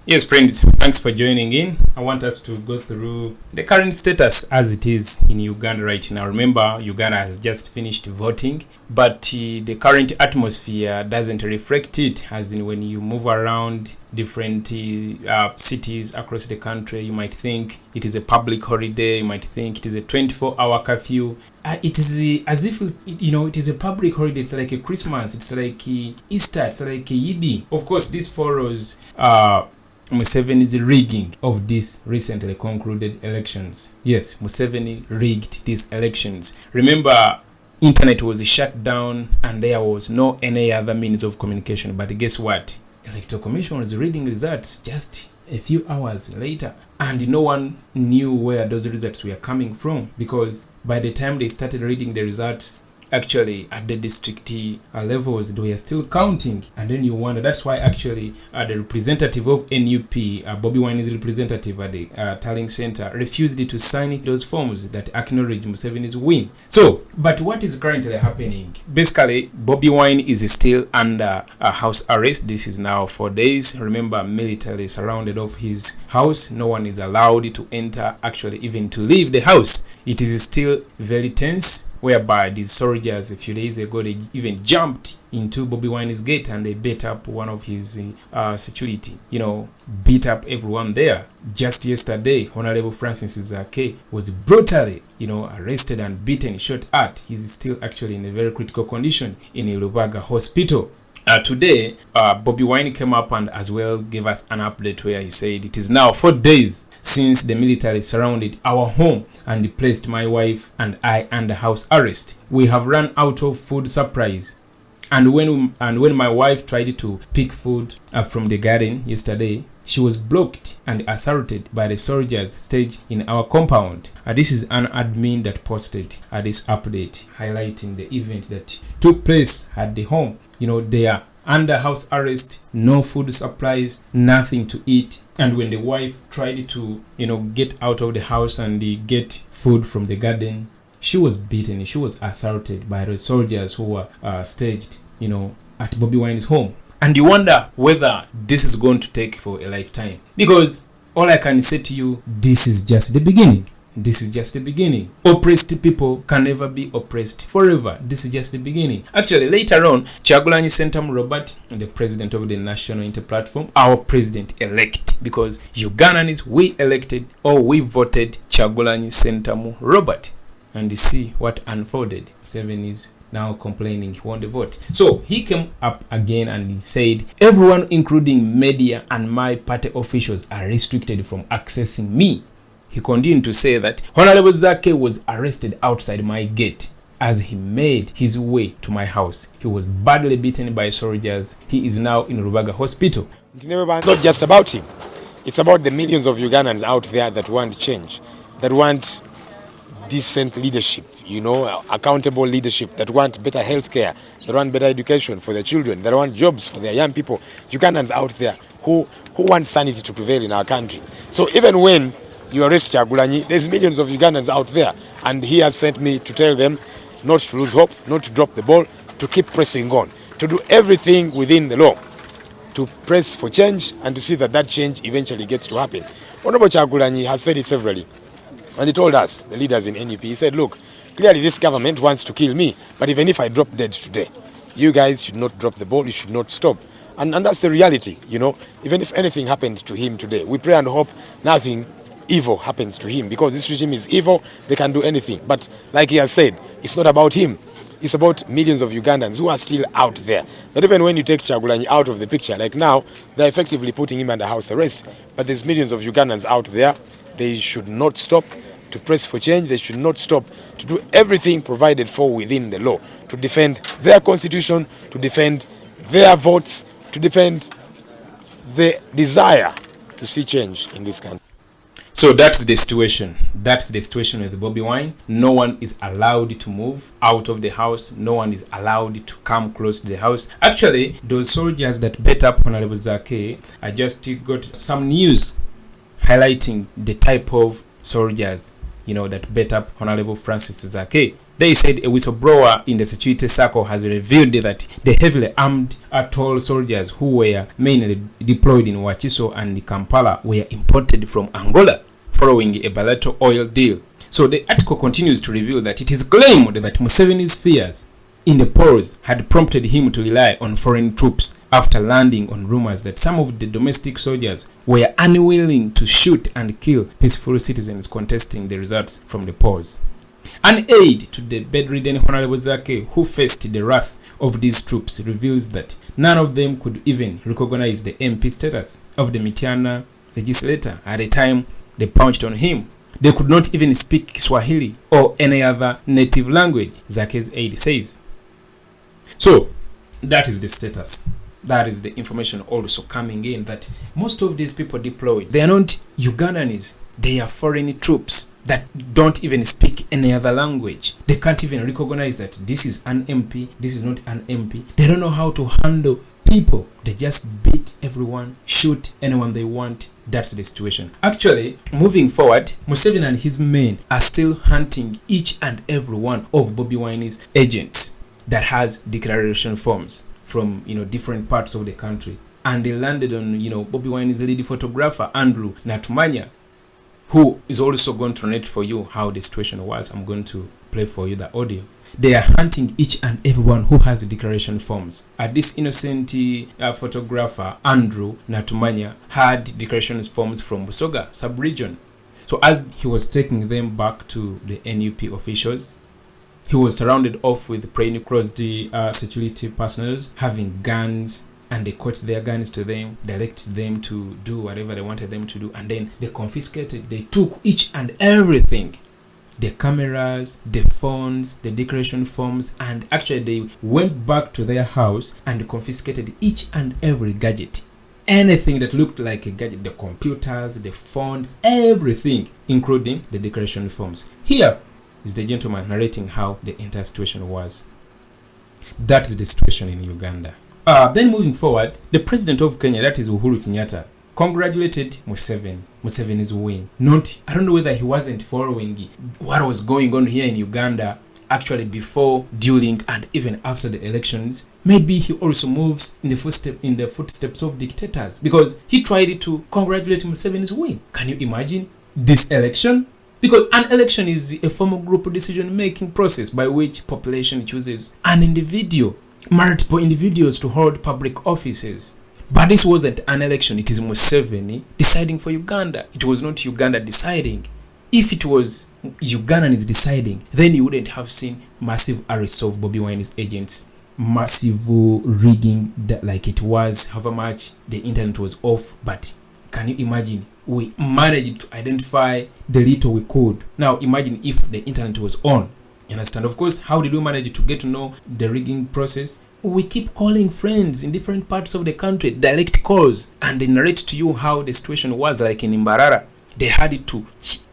Yes, friends, thanks for joining in. I want us to go through the current status as it is in Uganda right now. Remember, Uganda has just finished voting, but the current atmosphere doesn't reflect it, as in when you move around different cities across the country, you might think it is a public holiday, you might think it is a 24-hour curfew. It is as if, it is a public holiday. It's like a Christmas, it's like Easter, it's like a Yidi. Of course, this follows Museveni's rigging of these recently concluded elections. Yes, Museveni rigged these elections. Remember, internet was shut down and there was no any other means of communication. But guess what? Electoral Commission was reading results just a few hours later, and no one knew where those results were coming from, because by the time they started reading the results, actually at the district levels they were still counting. And then you wonder, that's why actually the representative of NUP, Bobiwine's representative at the tallying center, refused to sign those forms that acknowledge Museveni's win. So, but what is currently happening? Basically, Bobiwine is still under house arrest. This is now 4 days. Remember, military surrounded off his house. No one is allowed to enter, actually even to leave the house. It is still very tense, whereby these soldiers a few days ago, they even jumped into Bobiwine's gate and they beat up one of his security, beat up everyone there. Just yesterday, Honorable Francis Zake was brutally, arrested and beaten, shot at. He's still actually in a very critical condition in a Lubaga hospital. Today, Bobiwine came up and as well gave us an update where he said it is now 4 days since the military surrounded our home and placed my wife and I under house arrest. We have run out of food supplies. And when my wife tried to pick food from the garden yesterday, she was blocked and assaulted by the soldiers staged in our compound. This is an admin that posted this update highlighting the event that took place at the home. They are under house arrest, no food supplies, nothing to eat. And when the wife tried to, get out of the house and get food from the garden, she was beaten, she was assaulted by the soldiers who were staged, at Bobiwine's home. And you wonder whether this is going to take for a lifetime. Because all I can say to you, this is just the beginning. This is just the beginning. Oppressed people can never be oppressed forever. This is just the beginning. Actually, later on, Kyagulanyi Ssentamu Robert, the president of the National Unity Platform, our president-elect, because Ugandans, we elected or we voted Kyagulanyi Ssentamu Robert. And you see what unfolded. Museveni is now complaining he won the vote. So he came up again and he said, everyone including media and my party officials are restricted from accessing me. He continued to say that Honorable Zake was arrested outside my gate as he made his way to my house. He was badly beaten by soldiers. He is now in Rubaga Hospital. It's not just about him. It's about the millions of Ugandans out there that want change, that want decent leadership, accountable leadership, that want better healthcare, that want better education for their children, that want jobs for their young people. Ugandans out there who want sanity to prevail in our country. So even when you arrest Kyagulanyi, there's millions of Ugandans out there, and he has sent me to tell them not to lose hope, not to drop the ball, to keep pressing on, to do everything within the law, to press for change and to see that change eventually gets to happen. Honorable Kyagulanyi has said it severally, and he told us, the leaders in NUP, he said, look, clearly this government wants to kill me, but even if I drop dead today, you guys should not drop the ball, you should not stop. And that's the reality, even if anything happened to him today, we pray and hope nothing evil happens to him, because this regime is evil, they can do anything. But like he has said, it's not about him, it's about millions of Ugandans who are still out there. That even when you take Kyagulanyi out of the picture, like now, they're effectively putting him under house arrest, but there's millions of Ugandans out there. They should not stop to press for change. They should not stop to do everything provided for within the law, to defend their constitution, to defend their votes, to defend the desire to see change in this country. So that's the situation. That's the situation with Bobiwine. No one is allowed to move out of the house. No one is allowed to come close to the house. Actually, those soldiers that beat up Honorable Zake, I just got some news highlighting the type of soldiers, that beat up Honorable Francis Zake. They said a whistleblower in the security circle has revealed that the heavily armed atoll soldiers who were mainly deployed in Wakiso and Kampala were imported from Angola following a bilateral oil deal. So the article continues to reveal that it is claimed that Museveni's fears in the polls had prompted him to rely on foreign troops after landing on rumors that some of the domestic soldiers were unwilling to shoot and kill peaceful citizens contesting the results from the polls. An aide to the bedridden Honorable Zake, who faced the wrath of these troops, reveals that none of them could even recognize the MP status of the Mityana legislator at the time they pounced on him. They could not even speak Swahili or any other native language, Zake's aide says. So, that is the status. That is the information also coming in, that most of these people deployed, they are not Ugandans. They are foreign troops that don't even speak any other language. They can't even recognize that this is an MP, this is not an MP. They don't know how to handle people. They just beat everyone, shoot anyone they want. That's the situation. Actually, moving forward, Museveni and his men are still hunting each and every one of Bobiwine's agents that has declaration forms from different parts of the country. And they landed on Bobiwine's lead photographer, Andrew Natumanya, who is also going to narrate for you how the situation was. I'm going to play for you the audio. They are hunting each and everyone who has declaration forms. This innocent photographer, Andrew Natumanya, had declaration forms from Busoga sub-region. So as he was taking them back to the NUP officials, he was surrounded off with plainclothes security personnel having guns, and they caught their guns to them, directed them to do whatever they wanted them to do, and then they confiscated, they took each and everything. The cameras, the phones, the declaration forms, and actually they went back to their house and confiscated each and every gadget. Anything that looked like a gadget, the computers, the phones, everything, including the declaration forms. Here is the gentleman narrating how the entire situation was. That is the situation in Uganda. Then moving forward, the president of Kenya, that is Uhuru Kenyatta, congratulated Museveni's win. I don't know whether he wasn't following what was going on here in Uganda actually before, during, and even after the elections. Maybe he also moves in the footsteps of dictators, because he tried to congratulate Museveni's win. Can you imagine this election? Because an election is a formal group decision-making process by which population chooses an individual, multiple individuals, to hold public offices. But this wasn't an election. It is Museveni deciding for Uganda. It was not Uganda deciding. If it was Ugandans deciding, then you wouldn't have seen massive arrests of Bobiwine's agents, massive rigging that like it was, however much the internet was off. But can you imagine? We managed to identify the little we could. Now imagine if the internet was on. You understand? Of course, how did we manage to get to know the rigging process? We keep calling friends in different parts of the country, direct calls, and they narrate to you how the situation was. Like in Mbarara, they had to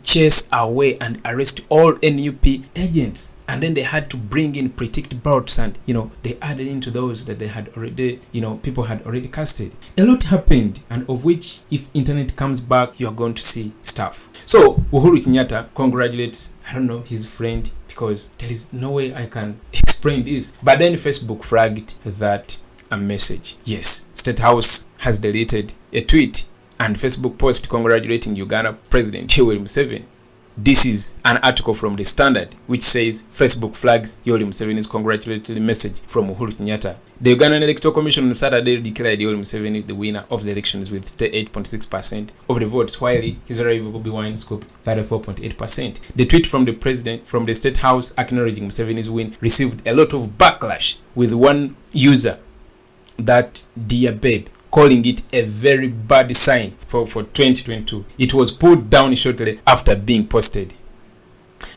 chase away and arrest all NUP agents, and then they had to bring in predict bots, and they added into those that they had already, people had already casted. A lot happened, and of which, if internet comes back, you are going to see stuff. So Uhuru Kenyatta congratulates, his friend, because there is no way I can explain this. But then Facebook flagged that a message. Yes, State House has deleted a tweet and Facebook post congratulating Uganda President Yoweri Museveni. This is an article from The Standard which says Facebook flags Yoweri Museveni's congratulatory message from Uhuru Kenyatta. The Ugandan Electoral Commission on Saturday declared Yoweri Museveni the winner of the elections with 38.6% of the votes, while his rival Bobiwine scooped 34.8%. The tweet from the president from the State House acknowledging Museveni's win received a lot of backlash, with one user, that Dear Babe, calling it a very bad sign for 2022. It was pulled down shortly after being posted.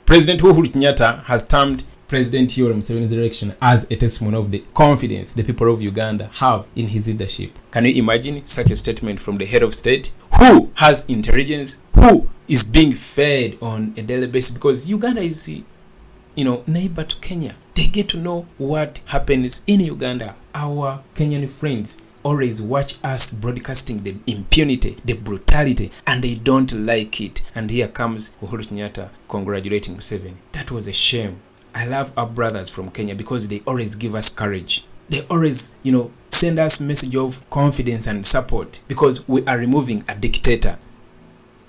President Uhuru Kenyatta has termed President Yoweri Museveni's election as a testimony of the confidence the people of Uganda have in his leadership. Can you imagine such a statement from the head of state, who has intelligence, who is being fed on a daily basis? Because Uganda is, neighbor to Kenya. They get to know what happens in Uganda. Our Kenyan friends always watch us broadcasting the impunity, the brutality, and they don't like it. And here comes Uhuru Kenyatta congratulating Museveni. That was a shame. I love our brothers from Kenya because they always give us courage. They always, send us message of confidence and support because we are removing a dictator.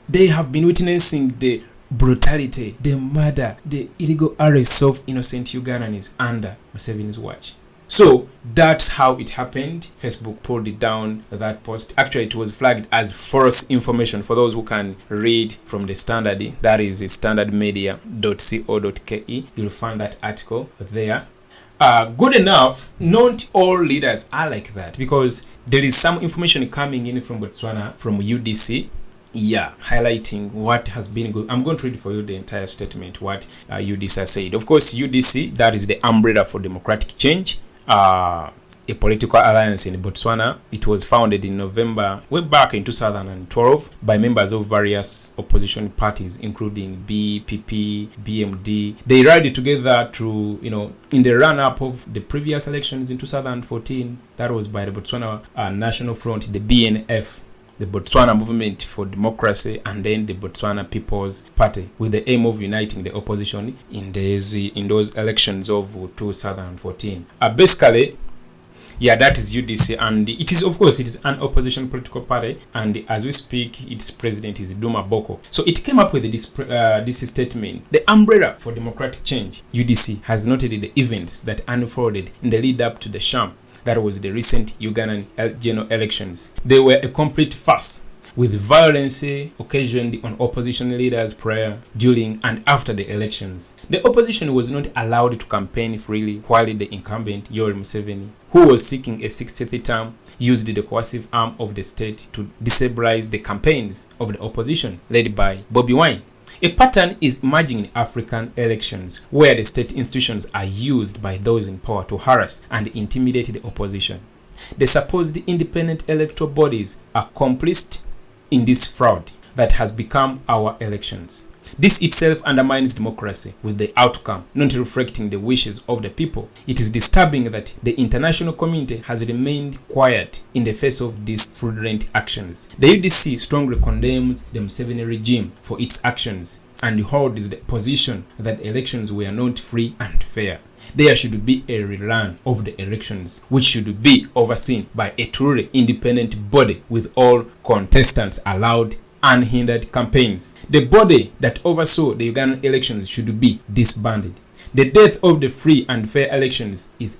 They have been witnessing the brutality, the murder, the illegal arrests of innocent Ugandans under Museveni's watch. So that's how it happened. Facebook pulled it down, that post. Actually, it was flagged as false information for those who can read from the Standard. That is standardmedia.co.ke. You'll find that article there. Good enough, not all leaders are like that because there is some information coming in from Botswana, from UDC. Yeah, highlighting what has been good. I'm going to read for you the entire statement, what UDC has said. Of course, UDC, that is the umbrella for democratic change, a political alliance in Botswana. It was founded in November, way back in 2012, by members of various opposition parties, including BPP, BMD. They rallied together to, in the run-up of the previous elections in 2014. That was by the Botswana National Front, the BNF, the Botswana Movement for Democracy, and then the Botswana People's Party, with the aim of uniting the opposition in those elections of 2014. Basically, yeah, that is UDC, and it is an opposition political party, and as we speak, its president is Duma Boko. So it came up with this statement. The umbrella for democratic change, UDC, has noted the events that unfolded in the lead up to the sham. That was the recent Ugandan general elections. They were a complete farce, with violence occasioned on opposition leaders prior, during, and after the elections. The opposition was not allowed to campaign freely, while the incumbent, Yoweri Museveni, who was seeking a 60th term, used the coercive arm of the state to destabilize the campaigns of the opposition, led by Bobiwine. A pattern is emerging in African elections, where the state institutions are used by those in power to harass and intimidate the opposition. The supposed independent electoral bodies are complicit in this fraud that has become our elections. This itself undermines democracy, with the outcome not reflecting the wishes of the people. It is disturbing that the international community has remained quiet in the face of these fraudulent actions. The UDC strongly condemns the Museveni regime for its actions and holds the position that elections were not free and fair. There should be a rerun of the elections, which should be overseen by a truly independent body with all contestants allowed unhindered campaigns. The body that oversaw the Ugandan elections should be disbanded. The death of the free and fair elections is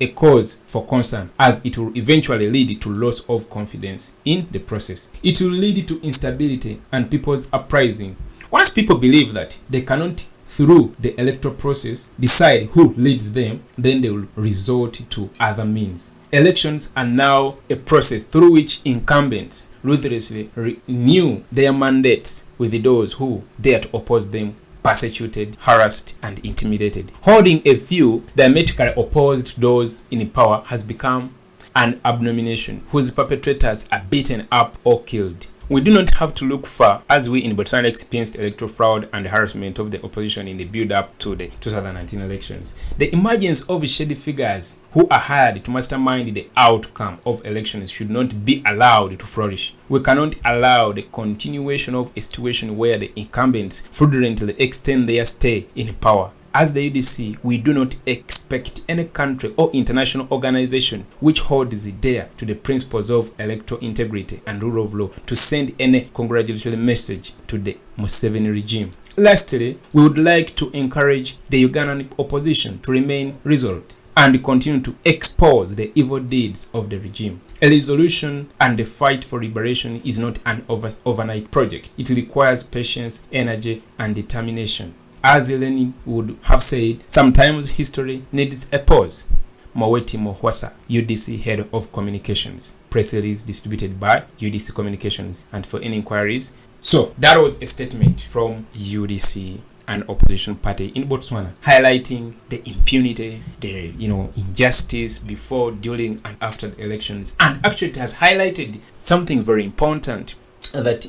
a cause for concern, as it will eventually lead to loss of confidence in the process. It will lead to instability and people's uprising. Once people believe that they cannot, through the electoral process, decide who leads them, then they will resort to other means. Elections are now a process through which incumbents ruthlessly renew their mandates with those who dare to oppose them, persecuted, harassed, and intimidated. Holding a few diametrically opposed to those in power has become an abomination whose perpetrators are beaten up or killed. We do not have to look far, as we in Botswana experienced electoral fraud and harassment of the opposition in the build-up to the 2019 elections. The emergence of shady figures who are hired to mastermind the outcome of elections should not be allowed to flourish. We cannot allow the continuation of a situation where the incumbents fraudulently extend their stay in power. As the UDC, we do not expect any country or international organization which holds dear to the principles of electoral integrity and rule of law to send any congratulatory message to the Museveni regime. Lastly, we would like to encourage the Ugandan opposition to remain resolute and continue to expose the evil deeds of the regime. A resolution and the fight for liberation is not an overnight project. It requires patience, energy, and determination. As Lenin would have said, sometimes history needs a pause. Moweti Mohwasa, UDC Head of Communications. Press release distributed by UDC Communications. And for any inquiries, so that was a statement from UDC, an opposition party in Botswana, highlighting the impunity, the injustice before, during, and after the elections. And actually, it has highlighted something very important, that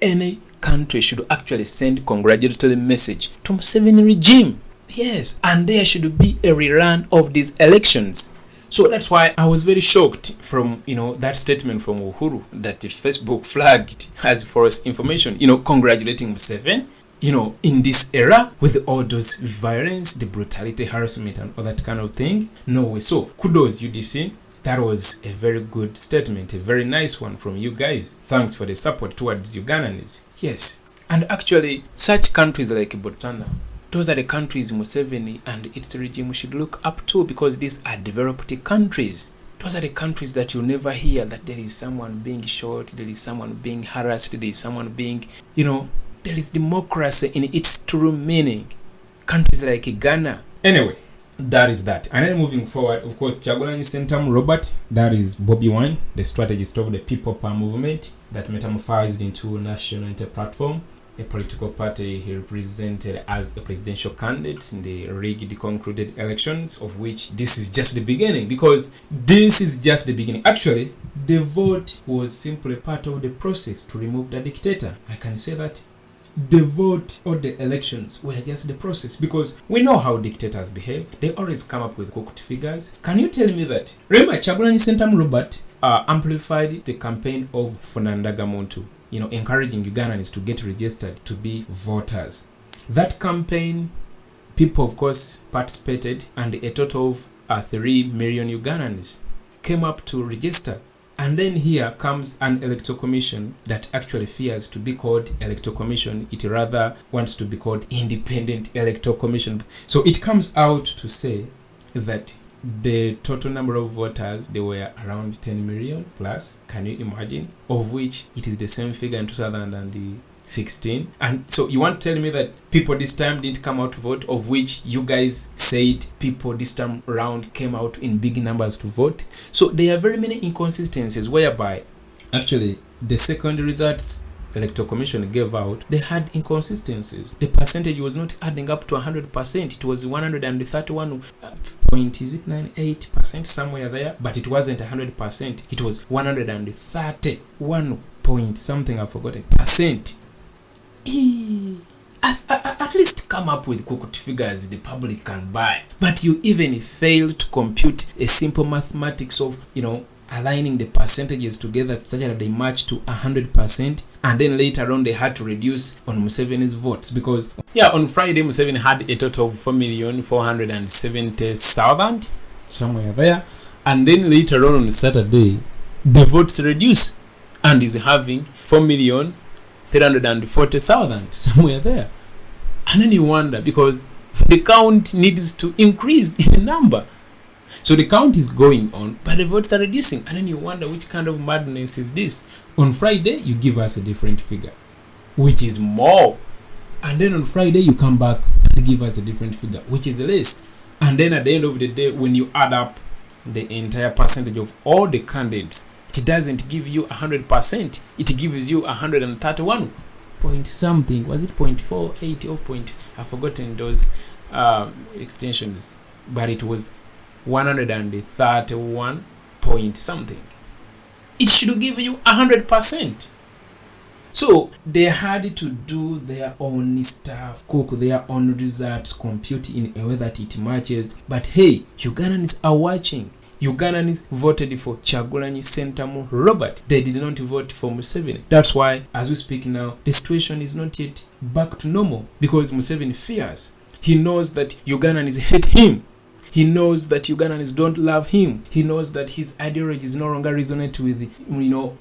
any country should actually send congratulatory message to Museveni regime. Yes, and there should be a rerun of these elections. So that's why I was very shocked from that statement from Uhuru that Facebook flagged as false information, congratulating Museveni. in this era with all those violence, the brutality, harassment, and all that kind of thing? No way. So kudos UDC. That was a very good statement, a very nice one from you guys. Thanks for the support towards Ugandans. Yes. And actually, such countries like Botswana, those are the countries Museveni and its regime should look up to, because these are developed countries. Those are the countries that you never hear that there is someone being shot, there is someone being harassed, there is someone being, there is democracy in its true meaning. Countries like Ghana. Anyway, that is that. And then moving forward, of course, Kyagulanyi Ssentamu Robert, that is Bobiwine, the strategist of the People Power movement that metamorphosed into a national unity platform, a political party he represented as a presidential candidate in the rigged concluded elections, of which this is just the beginning, because this is just the beginning. Actually, the vote was simply part of the process to remove the dictator. I can say that the vote or the elections were just the process, because we know how dictators behave. They always come up with cooked figures. Can you tell me that? Remember, Kyagulanyi Ssentamu Robert amplified the campaign of Funandaga Muntu, encouraging Ugandans to get registered to be voters. That campaign, people of course participated, and a total of 3 million Ugandans came up to register. And then here comes an electoral commission that actually fears to be called electoral commission. It rather wants to be called independent electoral commission. So it comes out to say that the total number of voters, they were around 10 million plus. Can you imagine? Of which it is the same figure in 2016. And so you want to tell me that people this time didn't come out to vote, of which you guys said people this time around came out in big numbers to vote? So there are very many inconsistencies whereby actually the second results electoral commission gave out, they had inconsistencies. The percentage was not adding up to 100%. It was 131.98%, somewhere there, but it wasn't 100%. It was 131 point something, I've forgotten, percent. At least come up with cooked figures the public can buy. But you even fail to compute a simple mathematics of, aligning the percentages together such that they match to 100%. And then later on they had to reduce on Museveni's votes, because on Friday Museveni had a total of 4,470,000, somewhere there. And then later on Saturday the votes reduced and is having 4,340,000, somewhere there. And then you wonder, because the count needs to increase in number. So the count is going on, but the votes are reducing. And then you wonder, which kind of madness is this? On Friday, you give us a different figure, which is more. And then on Friday, you come back and give us a different figure, which is less. And then at the end of the day, when you add up the entire percentage of all the candidates, it doesn't give you 100%. It gives you 131 point something. Was it 0.48 or point? I've forgotten those extensions, but it was 131 point something. It should give you 100%. So they had to do their own stuff, cook their own results, compute in a way that it matches. But hey, Ugandans are watching. Ugandans voted for Kyagulanyi Ssentamu Robert. They did not vote for Museveni. That's why, as we speak now, the situation is not yet back to normal, because Museveni fears. He knows that Ugandans hate him. He knows that Ugandans don't love him. He knows that his ideology is no longer resonate with,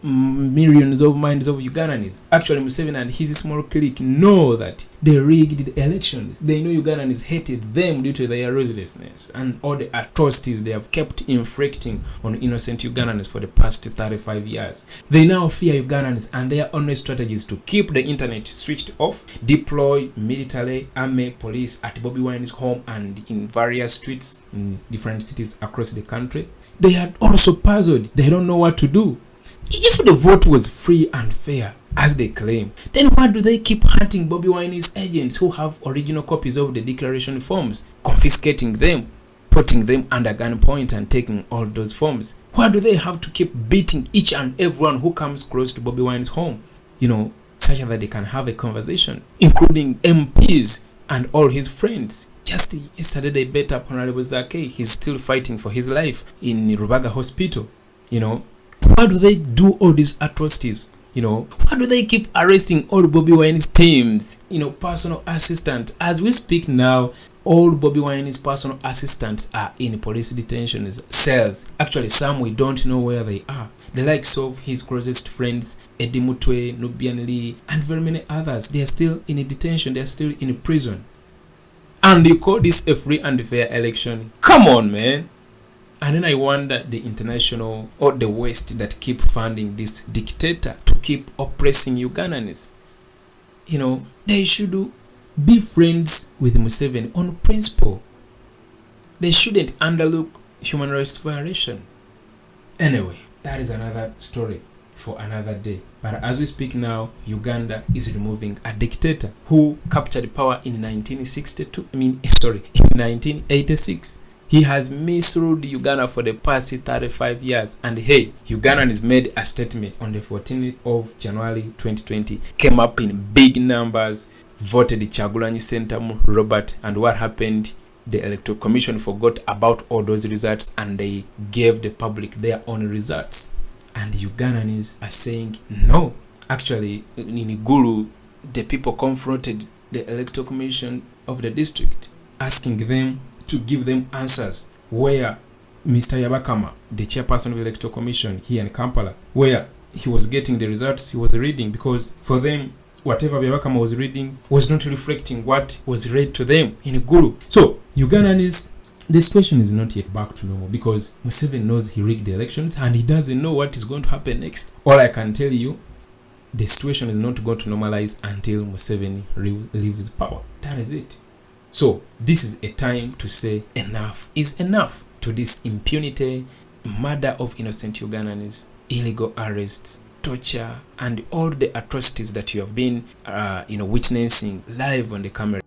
millions of minds of Ugandans. Actually, Museveni and his small clique know that they rigged the elections. They know Ugandans hated them due to their ruthlessness and all the atrocities they have kept inflicting on innocent Ugandans for the past 35 years. They now fear Ugandans, and their only strategy is to keep the internet switched off, deploy military, army, police at Bobiwine's home and in various streets in different cities across the country. They are also puzzled. They don't know what to do. If the vote was free and fair, as they claim, then why do they keep hunting Bobiwine's agents who have original copies of the declaration forms, confiscating them, putting them under gunpoint and taking all those forms? Why do they have to keep beating each and everyone who comes close to Bobiwine's home, such that they can have a conversation, including MPs and all his friends? Just yesterday they bet up Honorable Zake. He's still fighting for his life in Rubaga Hospital. Why do they do all these atrocities, Why do they keep arresting all Bobiwine's teams? Personal assistant. As we speak now, all Bobiwine's personal assistants are in police detention cells. Actually, some we don't know where they are. The likes of his closest friends, Eddie Mutwe, Nubian Lee, and very many others. They are still in detention. They are still in prison. And you call this a free and fair election? Come on, man. And then I wonder the international or the West that keep funding this dictator to keep oppressing Ugandans. They should be friends with Museveni on principle. They shouldn't underlook human rights violation. Anyway, that is another story for another day. But as we speak now, Uganda is removing a dictator who captured power in 1986. He has misruled Uganda for the past 35 years. And hey, Ugandans made a statement on the 14th of January 2020, came up in big numbers, voted Chagulanyi Sentamu, Robert, and what happened? The Electoral Commission forgot about all those results and they gave the public their own results. And Ugandans are saying no. Actually, in Igulu, the people confronted the Electoral Commission of the district, asking them to give them answers. Where Mr. Yabakama, the chairperson of the Electoral Commission here in Kampala, where he was getting the results he was reading, because for them, whatever Yabakama was reading was not reflecting what was read to them in Igulu. So, Ugandans, the situation is not yet back to normal because Museveni knows he rigged the elections and he doesn't know what is going to happen next. All I can tell you, the situation is not going to normalize until Museveni leaves power. That is it. So this is a time to say enough is enough to this impunity, murder of innocent Ugandans, illegal arrests, torture, and all the atrocities that you have been witnessing live on the camera.